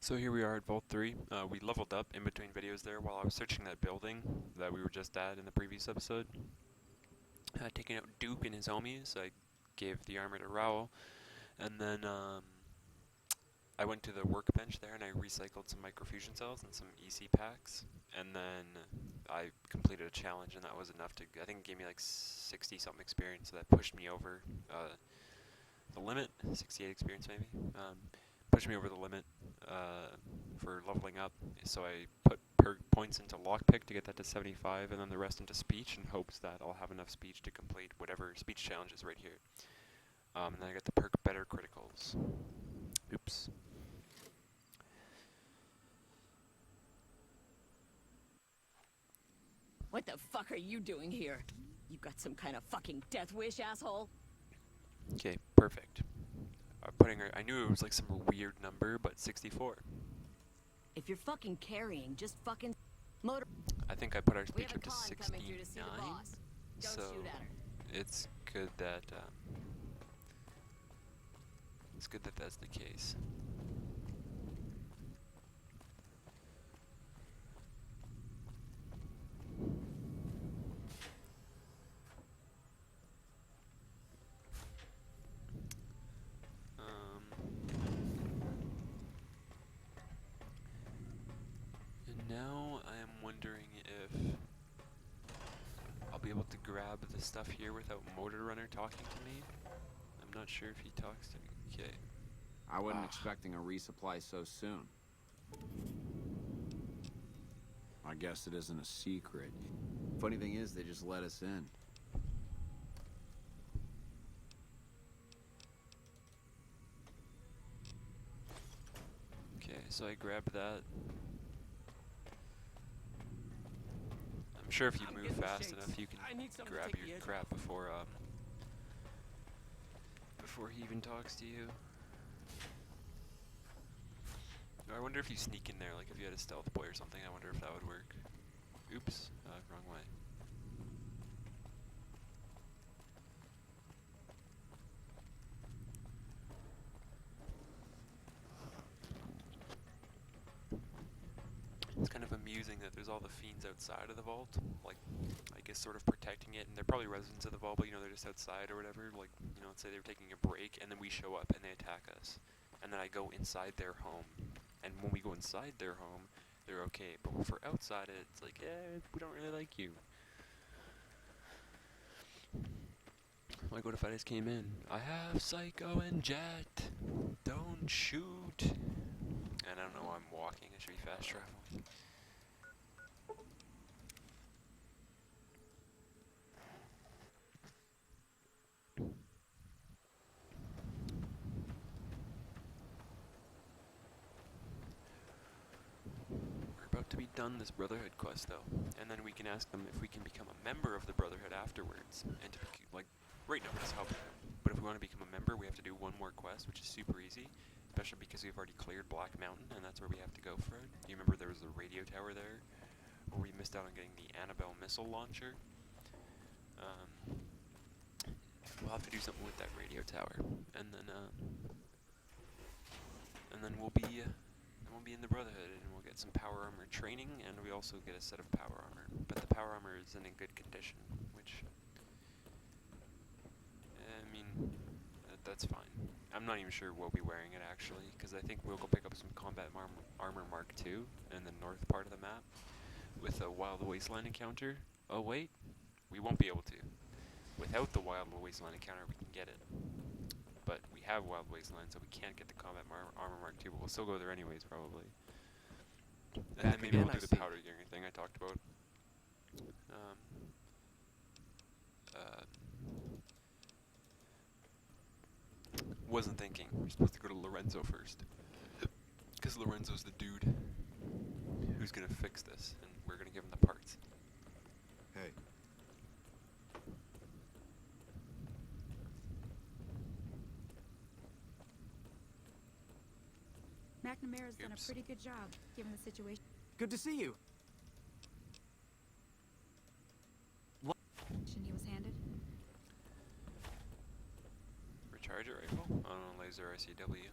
So here we are at Vault 3. We leveled up in between videos there while I was searching that building that we were just at in the previous episode. Taking out Duke and his homies, I gave the armor to Raoul, and then I went to the workbench there and I recycled some microfusion cells and some EC packs, and then I completed a challenge, and that was enough to, I think it gave me like 60 something experience, so that pushed me over the limit, 68 experience maybe. Pushed me over the limit for leveling up, so I put points into lockpick to get that to 75, and then the rest into speech in hopes that I'll have enough speech to complete whatever speech challenge is right here. And then I got the perk better criticals. Oops. What the fuck are you doing here? You got some kind of fucking death wish, asshole? Okay, perfect. I knew it was like some weird number, but 64. If you're fucking carrying, just fucking motor. I think I put our We speech have a up to con coming through to see 69, the boss. Don't so shoot at her. it's good that that's the case. And now I am wondering if I'll be able to grab the stuff here without Motor Runner talking to me. I'm not sure if he talks to me. Okay. I wasn't expecting a resupply so soon. I guess it isn't a secret. Funny thing is, they just let us in. Okay, so I grabbed that. I'm sure if you move fast enough, you can grab your crap before he even talks to you. I wonder if you sneak in there, like if you had a stealth boy or something, I wonder if that would work. Oops, wrong way. It's kind of amusing that there's all the fiends outside of the vault, like, I guess sort of protecting it, and they're probably residents of the vault, but you know, they're just outside or whatever, like, you know, let's say they were taking a break, and then we show up and they attack us, and then I go inside their home, and when we go inside their home, they're okay, but if we're outside it, it's like, we don't really like you. Like, what if I just came in? I have Psycho and Jet, don't shoot. And I don't know why I'm walking, I should be fast traveling. We're about to be done this Brotherhood quest though, and then we can ask them if we can become a member of the Brotherhood afterwards, and to like, right now we're just helping them, but if we want to become a member we have to do one more quest, which is super easy, especially because we've already cleared Black Mountain, and that's where we have to go for it. You remember there was a radio tower there, where we missed out on getting the Annabelle missile launcher? We'll have to do something with that radio tower, and then we'll be in the Brotherhood, and we'll get some power armor training, and we also get a set of power armor. But the power armor isn't in good condition, which I mean, that's fine. I'm not even sure we'll be wearing it actually, because I think we'll go pick up some combat armor Mark II in the north part of the map with a Wild Wasteland encounter. Oh wait, we won't be able to. Without the Wild Wasteland encounter, we can get it. But we have Wild Wasteland, so we can't get the combat armor Mark II, but we'll still go there anyways, probably. And then maybe we'll do the powder gearing thing I talked about. Wasn't thinking. We're supposed to go to Lorenzo first. Because Lorenzo's the dude who's gonna fix this, and we're gonna give him the parts. Hey. McNamara's done a Oops. pretty good job, given the situation. Good to see you. He was handed. Recharger rifle? Oh no, laser ICW.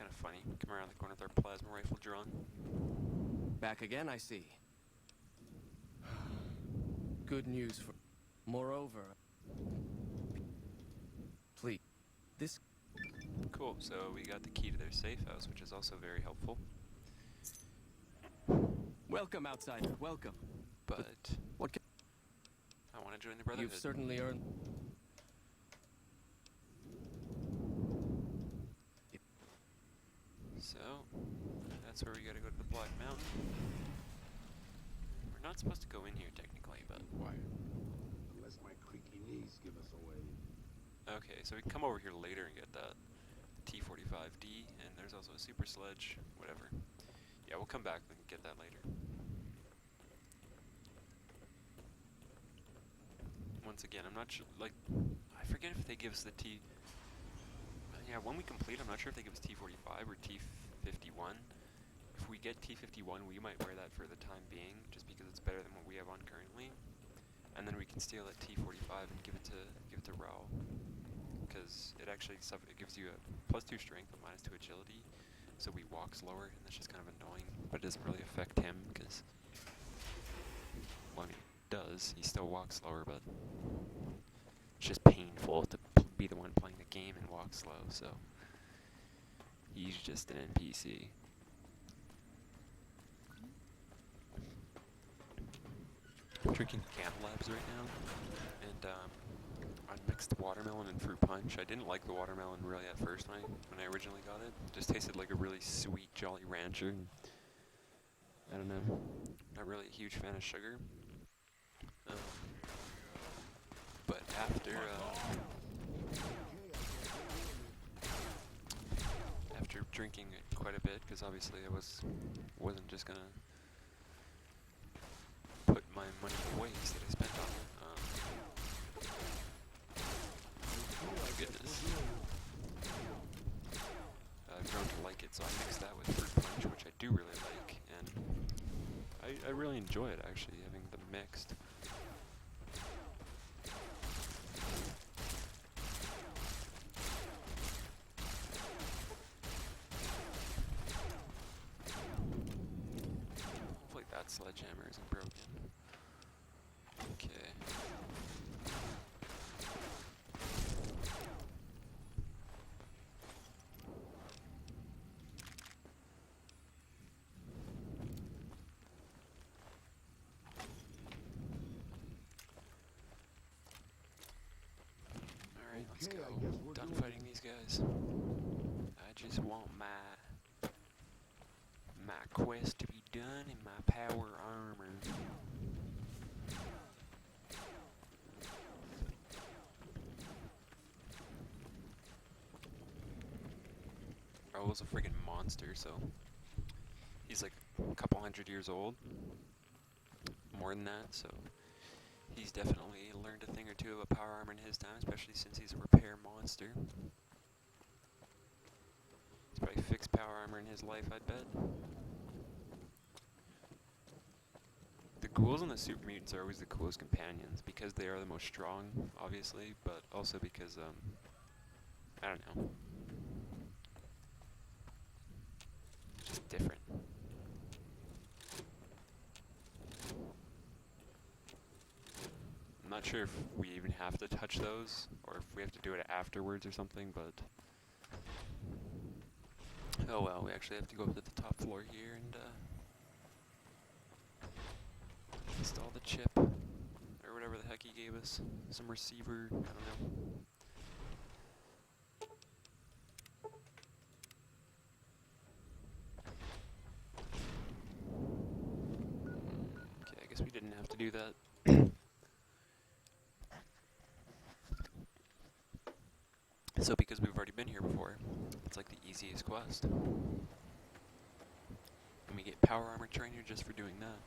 kind of funny. Come around the corner with our plasma rifle drawn. Back again, I see. Good news for... Moreover... Please, this... Cool, so we got the key to their safe house, which is also very helpful. Welcome, outsider, welcome. But What can... I want to join the Brotherhood. You've certainly earned... So, that's where we gotta go to the Black Mountain. We're not supposed to go in here technically, but... Quiet. Unless my creaky knees give us away. Okay, so we can come over here later and get that T-45D, and there's also a super sledge, whatever. Yeah, we'll come back and get that later. Once again, I'm not sure, like, I forget if they give us the yeah, when we complete, I'm not sure if they give us T-45 or T-51. If we get T-51, we might wear that for the time being, just because it's better than what we have on currently. And then we can steal that T-45 and give it to Raoul, because it actually it gives you a +2 strength but -2 agility, so we walk slower, and that's just kind of annoying. But it doesn't really affect him, because, well, I mean, it does. He still walks slower, but it's just painful to be the one playing the game and walk slow. So he's just an NPC. I'm drinking Canalabs right now, and I mixed watermelon and fruit punch. I didn't like the watermelon really at first when I originally got it. It just tasted like a really sweet Jolly Rancher. And I don't know, not really a huge fan of sugar. But after drinking it quite a bit, because obviously I wasn't just gonna put my money to waste that I spent on it. Oh my goodness. I've grown to like it, so I mixed that with fruit punch, which I do really like, and I really enjoy it actually, having them mixed. Hopefully that sledgehammer isn't broken. Okay. Alright, let's Okay, go. I guess we're Done doing fighting these guys. I just want my quest to be done in my power armor. Raoul's a friggin' monster, so he's like a couple hundred years old. More than that, so he's definitely learned a thing or two about power armor in his time, especially since he's a repair monster. He's probably fixed power armor in his life, I'd bet. The ghouls and the super mutants are always the coolest companions, because they are the most strong, obviously, but also because, I don't know. Just different. I'm not sure if we even have to touch those, or if we have to do it afterwards or something, but... Oh well, we actually have to go up to the top floor here and, install the chip, or whatever the heck he gave us. Some receiver, I don't know. Okay, I guess we didn't have to do that. So because we've already been here before, it's like the easiest quest. And we get power armor trainer just for doing that.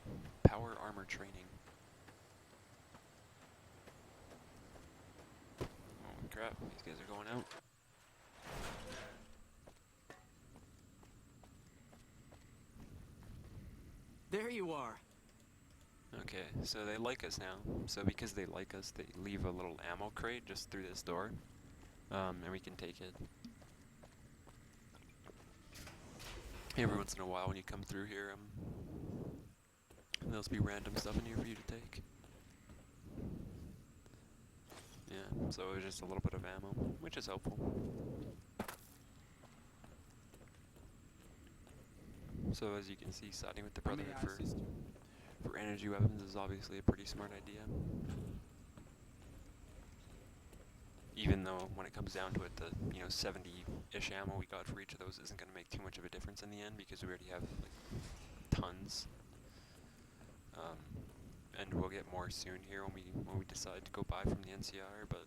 Power armor training. Oh crap, these guys are going out. There you are. Okay, so they like us now. So because they like us, they leave a little ammo crate just through this door. And we can take it. Every once in a while when you come through here, there'll be random stuff in here for you to take. Yeah, so it's just a little bit of ammo, which is helpful. So as you can see, siding with the Brotherhood for energy weapons is obviously a pretty smart idea. Even though when it comes down to it, the 70-ish ammo we got for each of those isn't going to make too much of a difference in the end because we already have like tons. And we'll get more soon here when we decide to go buy from the NCR. But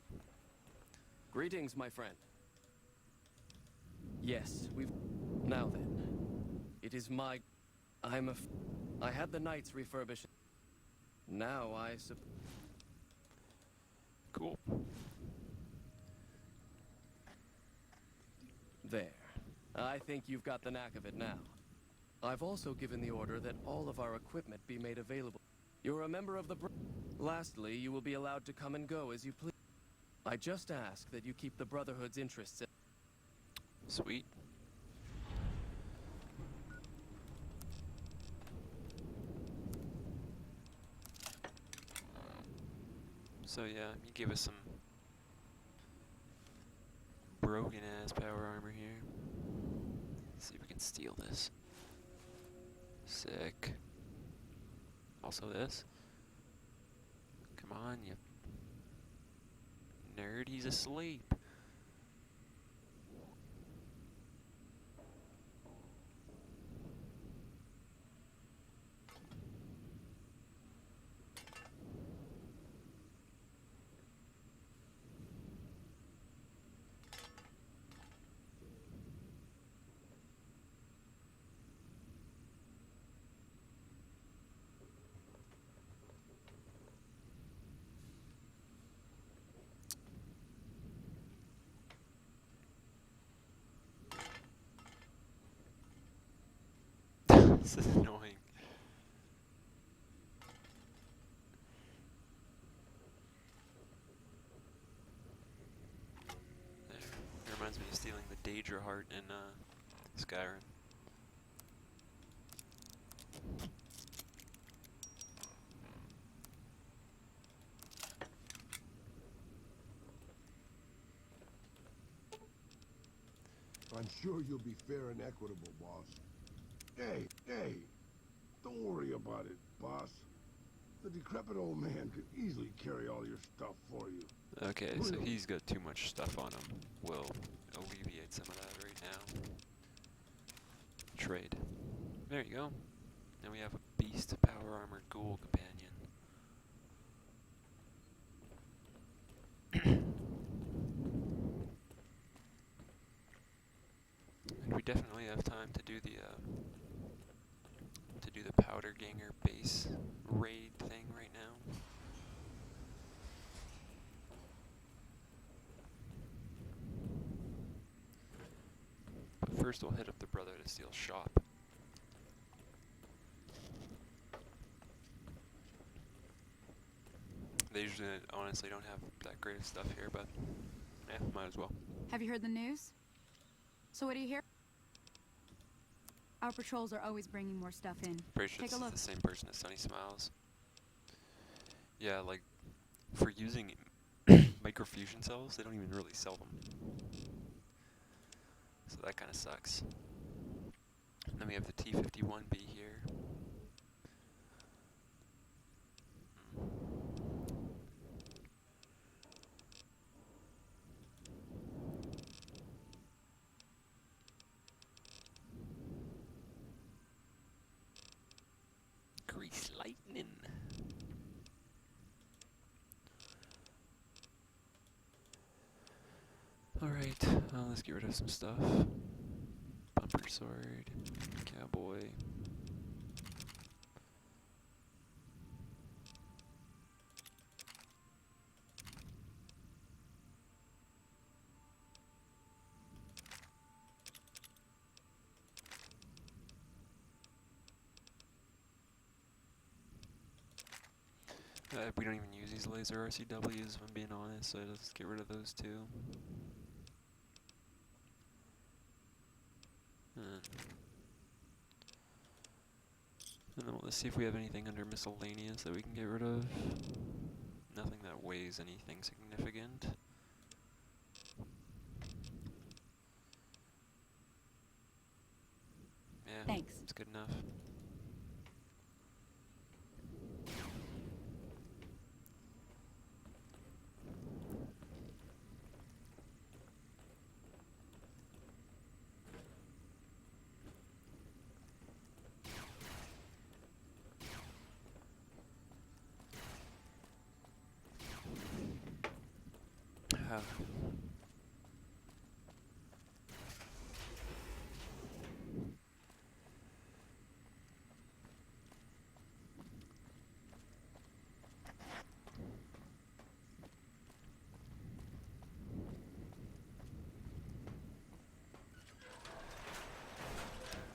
Greetings, my friend. Yes, we've... Now then. It is my... I had the Knights refurbish... Now I cool. There. I think you've got the knack of it now. I've also given the order that all of our equipment be made available. You're a member of the Lastly, you will be allowed to come and go as you please. I just ask that you keep the Brotherhood's interests... Sweet. So yeah, you give us some broken ass power armor here. Let's see if we can steal this. Sick. Also this. Come on, you nerd, he's asleep. This is annoying. There. It reminds me of stealing the Daedra heart in Skyrim. I'm sure you'll be fair and equitable, boss. Hey, don't worry about it, boss. The decrepit old man could easily carry all your stuff for you. Okay, so he's got too much stuff on him. We'll alleviate some of that right now. Trade. There you go. Now we have a beast power armor ghoul companion. And we definitely have time to do the Powder Ganger base raid thing right now. But first we'll hit up the Brother to Steel shop. They usually honestly don't have that great of stuff here, but yeah, might as well. Have you heard the news? So what do you hear? Our patrols are always bringing more stuff in. Pretty sure Take this a is look. the same person as Sunny Smiles. Yeah, like, for using microfusion cells, they don't even really sell them. So that kind of sucks. And then we have the T-51B here. Grease lightning. Alright, let's get rid of some stuff. Bumper sword, cowboy. We don't even use these laser RCWs, if I'm being honest, so let's get rid of those too. And And then let's see if we have anything under miscellaneous that we can get rid of. Nothing that weighs anything significant. Yeah, Thanks. it's good enough.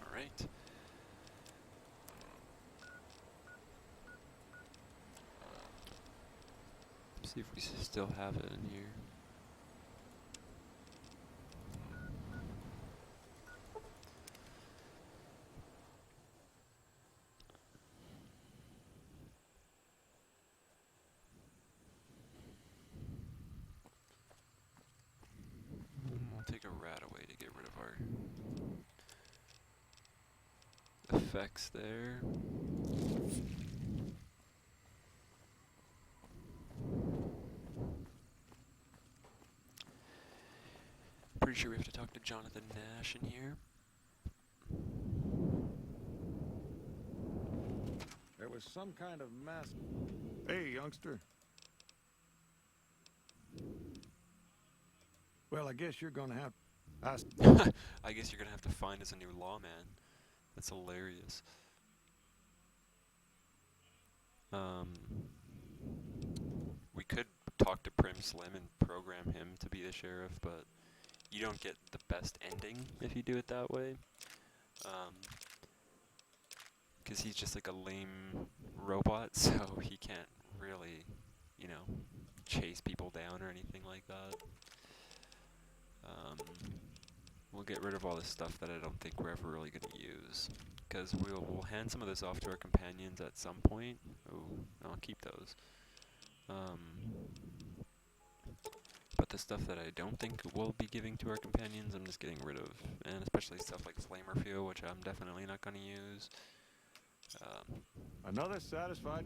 Alright. See if we still have it in here. We'll take a rat away to get rid of our effects there. Pretty sure we have to talk to Jonathan Nash in here. There was some kind of mass. Hey, youngster. Well, I guess you're gonna have. I guess you're gonna have to find us a new lawman. That's hilarious. We could talk to Prim Slim and program him to be the sheriff, but you don't get the best ending if you do it that way. Because he's just like a lame robot, so he can't really, you know, chase people down or anything like that. We'll get rid of all this stuff that I don't think we're ever really going to use. Because we'll hand some of this off to our companions at some point. Ooh, I'll keep those. But the stuff that I don't think we'll be giving to our companions, I'm just getting rid of. And especially stuff like Flamer Fuel, which I'm definitely not going to use. Another satisfied.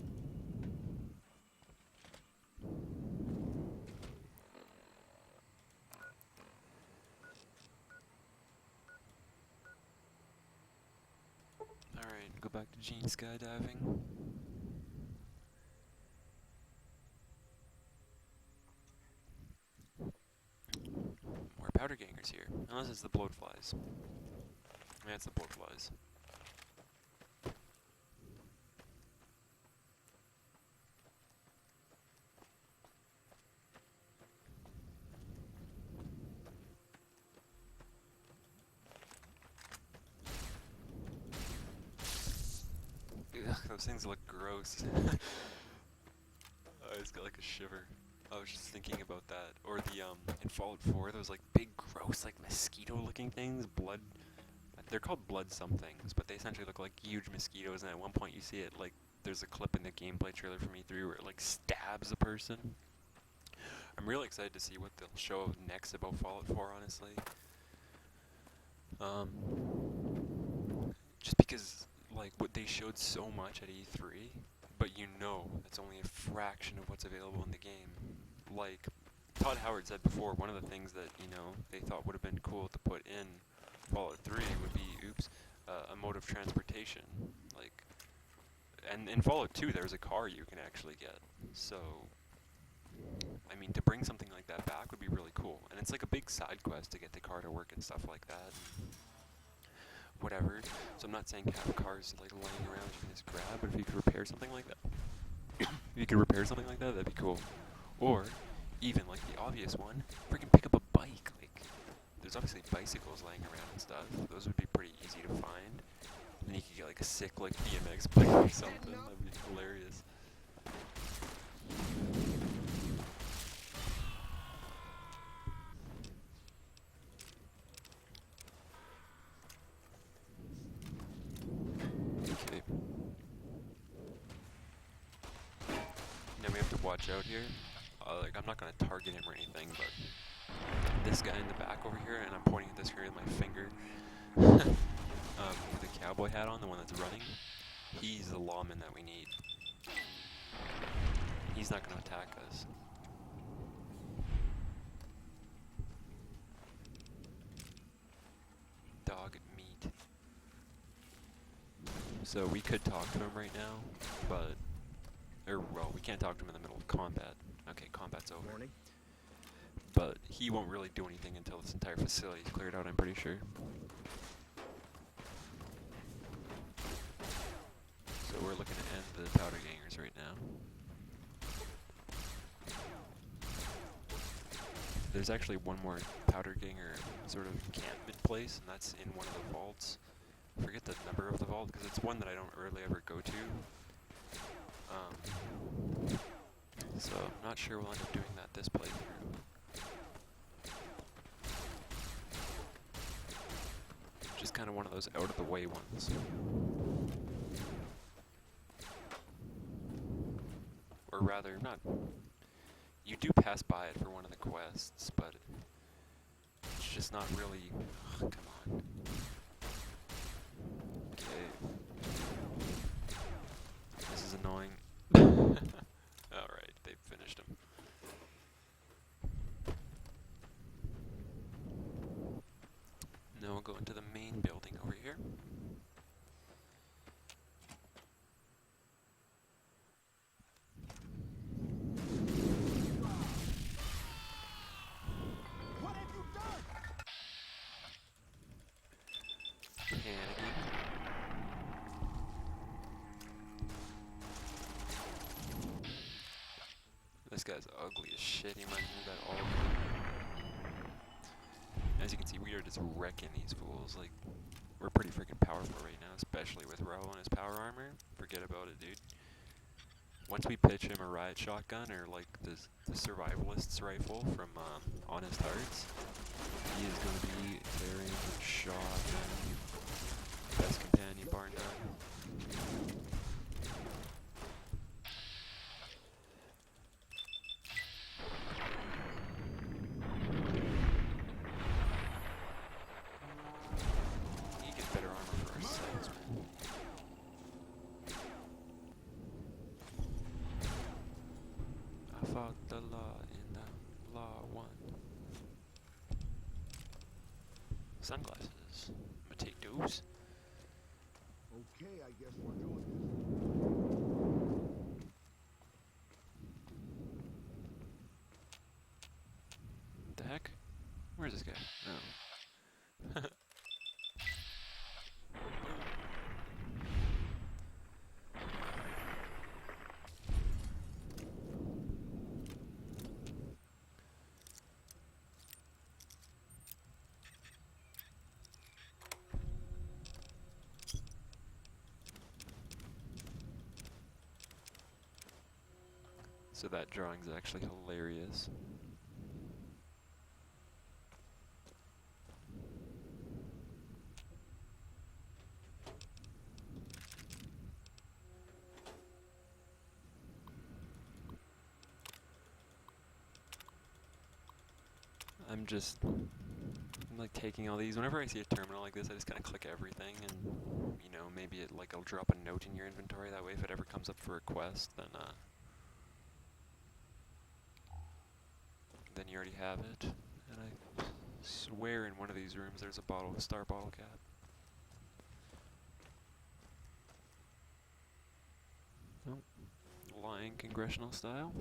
Alright, go back to Gene skydiving. More powder gangers here. Unless it's the bloatflies. Yeah, it's the bloatflies. Ugh, those things look gross. I just got like a shiver. I was just thinking about that. Or the, in Fallout 4, those like big, gross, like mosquito-looking things, blood. They're called blood somethings, but they essentially look like huge mosquitoes, and at one point you see it, like, there's a clip in the gameplay trailer from E3 where it, like, stabs a person. I'm really excited to see what they'll show next about Fallout 4, honestly. Just because, like, what they showed so much at E3, but you know it's only a fraction of what's available in the game. Like Todd Howard said before, one of the things that, you know, they thought would have been cool to put in Fallout 3 would be, a mode of transportation. Like, and in Fallout 2 there was a car you can actually get. So, I mean, to bring something like that back would be really cool. And it's like a big side quest to get the car to work and stuff like that. Whatever. So I'm not saying have cars like laying around you can just grab, but if you could repair something like that, that'd be cool. Or even like the obvious one, freaking pick up a bike. Like, there's obviously bicycles laying around and stuff. Those would be pretty easy to find. And you could get like a sick like BMX bike or something. That'd be hilarious. Okay. to watch out here. Like, I'm not gonna target him or anything, but this guy in the back over here, and I'm pointing at this here with my finger, with the cowboy hat on, the one that's running, he's the lawman that we need. He's not gonna attack us. Dog meat. So we could talk to him right now, but, well, we can't talk to him in the middle of combat. Okay, combat's over. Morning. But he won't really do anything until this entire facility is cleared out, I'm pretty sure. So we're looking to end the powder gangers right now. There's actually one more powder ganger sort of encampment place, and that's in one of the vaults. I forget the number of the vault, because it's one that I don't really ever go to. So I'm not sure we'll end up doing that this playthrough. Just kind of one of those out of the way ones. Or rather, not. You do pass by it for one of the quests, but it's just not really. Oh, come on. Okay. This is annoying. Alright, they've finished him. Now we'll go into the main building over here. What have you done? Panicking. This guy's ugly as shit, he reminds me of that all. As you can see, we are just wrecking these fools. Like, we're pretty freaking powerful right now, especially with Raul and his power armor. Forget about it, dude. Once we pitch him a riot shotgun or like the survivalist's rifle from Honest Hearts, he is going to be carrying a shotgun. Best companion, bar none. He gets better armor for our sights, man. I fought the law in the law won. Sunglasses. I'm gonna take those. Okay, I guess we're doing this. What the heck? Where's this guy? Oh. So that drawing's actually hilarious. I'm like taking all these. Whenever I see a terminal like this, I just kind of click everything, and you know, maybe it like I'll drop a note in your inventory. That way, if it ever comes up for a quest, then you already have it. And I swear in one of these rooms there's a star bottle cap. Nope. Lying congressional style.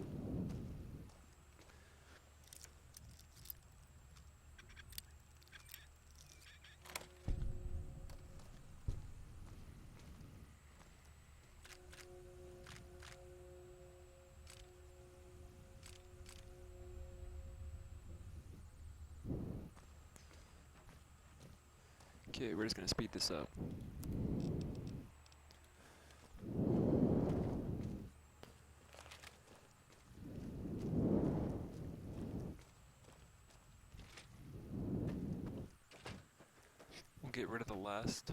Okay, we're just gonna speed this up. We'll get rid of the last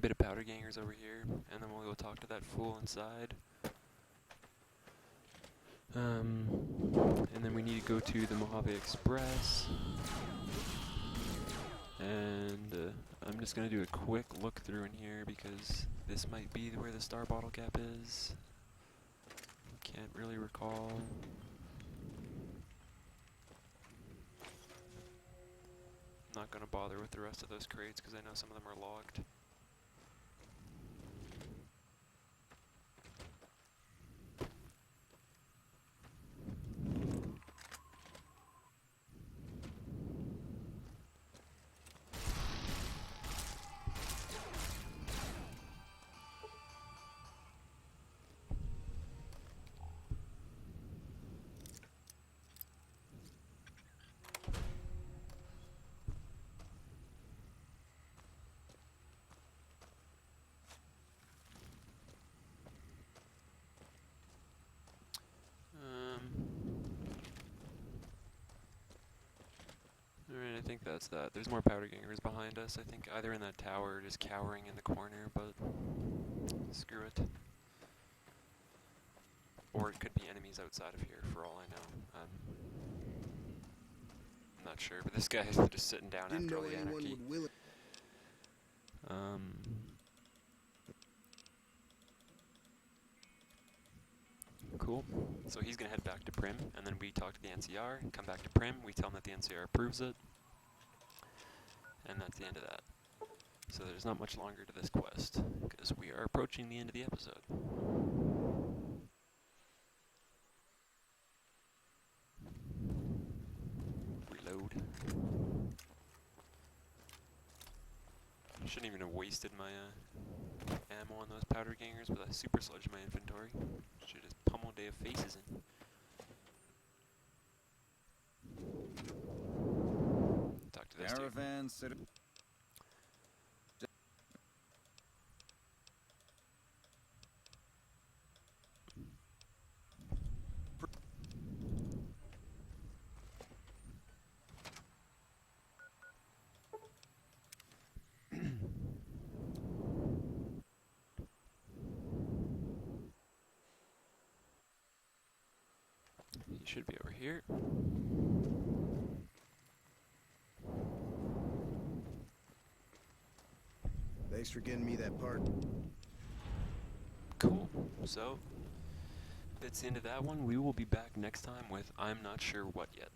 bit of powder gangers over here, and then we'll go talk to that fool inside. And then we need to go to the Mojave Express. And I'm just going to do a quick look through in here because this might be where the Star Bottle Gap is. Can't really recall. Not going to bother with the rest of those crates because I know some of them are locked. Alright, I think that's that. There's more powder gangers behind us, I think either in that tower or just cowering in the corner, but screw it. Or it could be enemies outside of here, for all I know. I'm not sure, but this guy is just sitting down after all the anarchy. Cool. So he's gonna head back to Prim, and then we talk to the NCR, and come back to Prim, we tell him that the NCR approves it, and that's the end of that. So there's not much longer to this quest, because we are approaching the end of the episode. Reload. Shouldn't even have wasted my ammo on those powder gangers with a super sludge in my inventory. Should just pummel Day of Faces in. Talk to this dude. Caravan city. He should be over here. Thanks for getting me that part. Cool. So, that's the end of that one. We will be back next time with I'm not sure what yet.